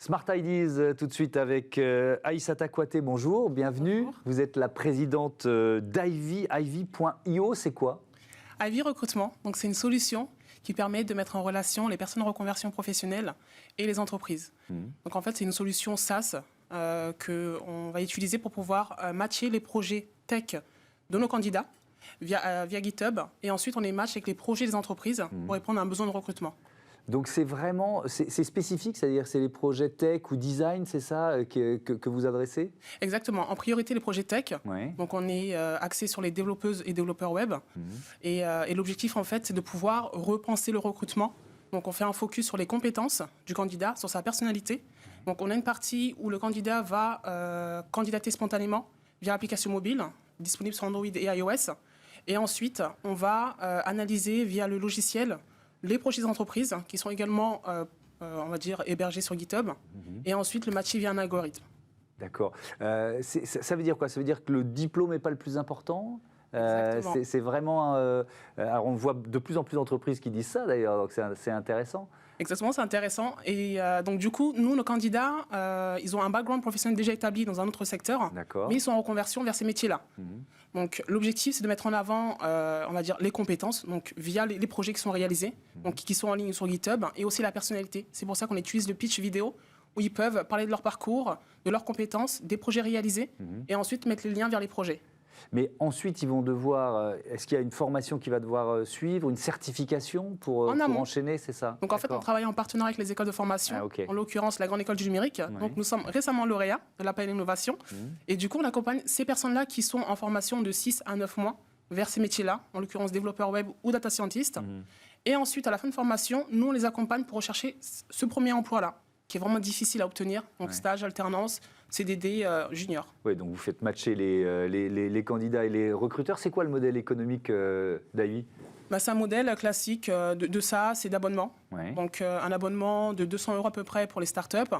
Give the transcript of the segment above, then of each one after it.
Smart Ideas, tout de suite avec Aïssata Kouaté, bonjour, bienvenue. Bonjour. Vous êtes la présidente d'Ivy, Ivy.io, c'est quoi? Ivy Recrutement, donc c'est une solution qui permet de mettre en relation les personnes en reconversion professionnelle et les entreprises. Donc en fait, c'est une solution SaaS qu'on va utiliser pour pouvoir matcher les projets tech de nos candidats via GitHub, et ensuite on les match avec les projets des entreprises pour répondre à un besoin de recrutement. Donc c'est vraiment, c'est spécifique, c'est-à-dire c'est les projets tech ou design, c'est ça que vous adressez? Exactement, en priorité les projets tech. Ouais. Donc on est axé sur les développeuses et développeurs web. Et l'objectif en fait c'est de pouvoir repenser le recrutement. Donc on fait un focus sur les compétences du candidat, sur sa personnalité. Donc on a une partie où le candidat va candidater spontanément via l'application mobile, disponible sur Android et iOS. Et ensuite on va analyser via le logiciel les projets d'entreprise qui sont également, on va dire, hébergés sur GitHub, et ensuite le matcher via un algorithme. D'accord. Ça veut dire quoi? Ça veut dire que le diplôme n'est pas le plus important? C'est vraiment... alors on voit de plus en plus d'entreprises qui disent ça d'ailleurs, donc c'est intéressant. Exactement, c'est intéressant. Et donc du coup, nous, nos candidats, ils ont un background professionnel déjà établi dans un autre secteur, mais ils sont en reconversion vers ces métiers-là. Donc l'objectif, c'est de mettre en avant, on va dire, les compétences, donc via les projets qui sont réalisés, donc qui sont en ligne sur GitHub, et aussi la personnalité. C'est pour ça qu'on utilise le pitch vidéo, où ils peuvent parler de leur parcours, de leurs compétences, des projets réalisés, et ensuite mettre les liens vers les projets. Mais ensuite, ils vont devoir... Est-ce qu'il y a une formation qui va devoir suivre, une certification pour enchaîner, c'est ça? Donc en fait, on travaille en partenariat avec les écoles de formation, en l'occurrence la Grande École du Numérique. Donc nous sommes récemment lauréats de l'appel Innovation. Et du coup, on accompagne ces personnes-là qui sont en formation de 6 à 9 mois vers ces métiers-là, en l'occurrence développeur web ou data scientist. Et ensuite, à la fin de formation, nous, on les accompagne pour rechercher ce premier emploi-là, qui est vraiment difficile à obtenir, donc stage, alternance, CDD, junior. Oui, donc vous faites matcher les candidats et les recruteurs. C'est quoi le modèle économique d'Ivy? C'est un modèle classique de SaaS et d'abonnement. Donc un abonnement de 200 € à peu près pour les startups,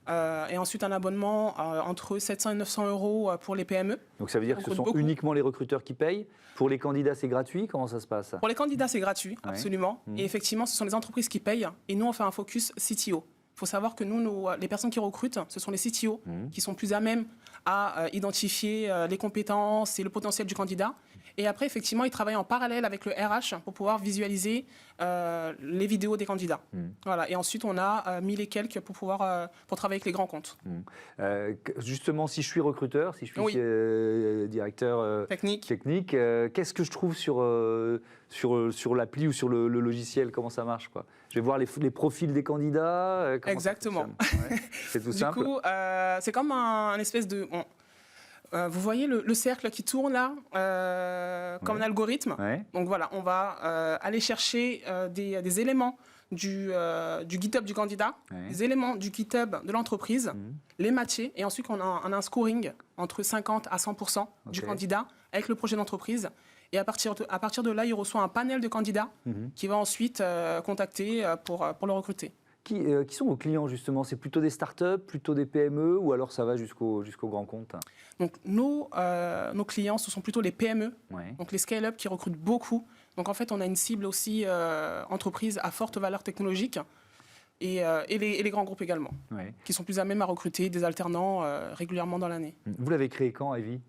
et ensuite un abonnement entre 700 et 900 € pour les PME. Donc ça veut dire que ce sont uniquement les recruteurs qui payent? Pour les candidats, c'est gratuit? Comment ça se passe? Pour les candidats, c'est gratuit, absolument. Et effectivement, ce sont les entreprises qui payent, et nous, on fait un focus CTO. Il faut savoir que nous, les personnes qui recrutent, ce sont les CTO qui sont plus à même à identifier les compétences et le potentiel du candidat. Et après, effectivement, ils travaillent en parallèle avec le RH pour pouvoir visualiser les vidéos des candidats. Voilà. Et ensuite, on a 1000 et quelques pour travailler avec les grands comptes. Justement, si je suis recruteur, si je suis directeur technique, qu'est-ce que je trouve sur l'appli ou sur le logiciel? Comment ça marche, quoi? Je vais voir les profils des candidats. Exactement. C'est tout simple. Du coup, c'est comme un espèce de... vous voyez le cercle qui tourne là, comme un algorithme. Donc voilà, on va aller chercher des éléments du GitHub du candidat, des éléments du GitHub de l'entreprise, les matcher, et ensuite on a un scoring entre 50 à 100% du candidat avec le projet d'entreprise. Et à partir de là, il reçoit un panel de candidats qui va ensuite contacter pour le recruter. Qui sont vos clients justement? C'est plutôt des startups, plutôt des PME, ou alors ça va jusqu'au grand compte? Donc nos clients, ce sont plutôt les PME, donc les scale-up qui recrutent beaucoup. Donc en fait, on a une cible aussi entreprise à forte valeur technologique, et les grands groupes également, qui sont plus à même à recruter des alternants régulièrement dans l'année. Vous l'avez créé quand, Ivy?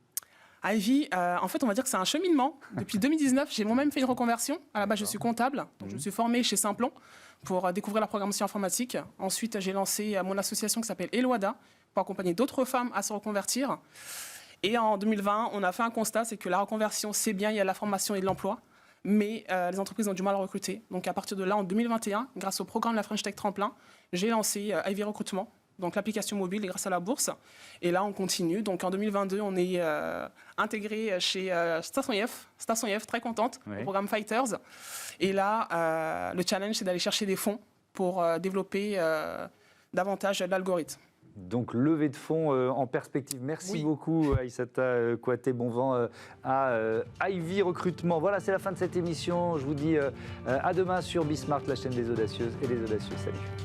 Ivy, en fait, on va dire que c'est un cheminement. Depuis 2019, j'ai moi-même fait une reconversion. À la base, je suis comptable. Donc je me suis formé chez Simplon pour découvrir la programmation informatique. Ensuite, j'ai lancé mon association qui s'appelle Eloada pour accompagner d'autres femmes à se reconvertir. Et en 2020, on a fait un constat, c'est que la reconversion, c'est bien, il y a la formation et de l'emploi, mais les entreprises ont du mal à recruter. Donc à partir de là, en 2021, grâce au programme de la French Tech Tremplin, j'ai lancé Ivy Recrutement, donc l'application mobile, et grâce à la bourse. Et là, on continue. Donc en 2022, on est intégré chez Station IF, très contente, au programme Fighters. Et là, le challenge, c'est d'aller chercher des fonds pour développer davantage l'algorithme. Donc, levée de fonds en perspective. Merci beaucoup, Aïssata Kouaté. Bon vent à Ivy Recrutement. Voilà, c'est la fin de cette émission. Je vous dis à demain sur Bismart, la chaîne des audacieuses et des audacieux. Salut.